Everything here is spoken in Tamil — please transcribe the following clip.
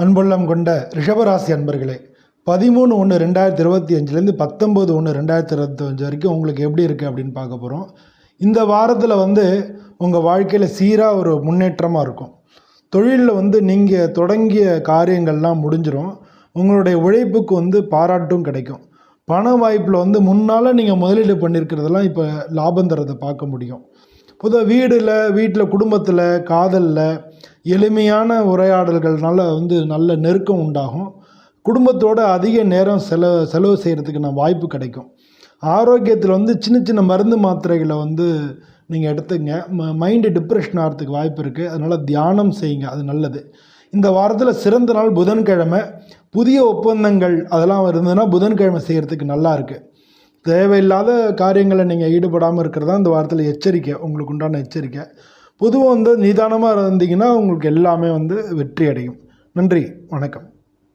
அன்புள்ளம் கொண்ட ரிஷபராசி அன்பர்களே, 13/1/2025 19/1/2025 வரைக்கும் உங்களுக்கு எப்படி இருக்குது அப்படின்னு பார்க்க போகிறோம். இந்த வாரத்தில் உங்கள் வாழ்க்கையில் சீராக ஒரு முன்னேற்றமாக இருக்கும். தொழிலில் நீங்கள் தொடங்கிய காரியங்கள்லாம் முடிஞ்சிடும். உங்களுடைய உழைப்புக்கு பாராட்டும் கிடைக்கும். பண வாய்ப்பில் முன்னால் நீங்கள் முதலீடு பண்ணியிருக்கிறதெல்லாம் இப்போ லாபம் தரதை பார்க்க முடியும். பொதுவாக வீட்டில் குடும்பத்தில் காதலில் எளிமையான உரையாடல்கள்னால நல்ல நெருக்கம் உண்டாகும். குடும்பத்தோடு அதிக நேரம் செலவு செய்கிறதுக்கு வாய்ப்பு கிடைக்கும். ஆரோக்கியத்தில் சின்ன சின்ன மருந்து மாத்திரைகளை நீங்கள் எடுத்துங்க. மைண்டு டிப்ரெஷன் ஆகிறதுக்கு வாய்ப்பு இருக்குது. அதனால் தியானம் செய்யுங்க, அது நல்லது. இந்த வாரத்தில் சிறந்த நாள் புதன்கிழமை. புதிய ஒப்பந்தங்கள் அதெல்லாம் இருந்ததுன்னா புதன்கிழமை செய்கிறதுக்கு நல்லா இருக்குது. தேவையில்லாத காரியங்களை நீங்கள் ஈடுபடாமல் இருக்கிறதா இந்த வாரத்தில் எச்சரிக்கை, உங்களுக்கு உண்டான எச்சரிக்கை. பொதுவாக நிதானமாக இருந்தீங்கன்னா உங்களுக்கு எல்லாமே வெற்றி அடையும். நன்றி, வணக்கம்.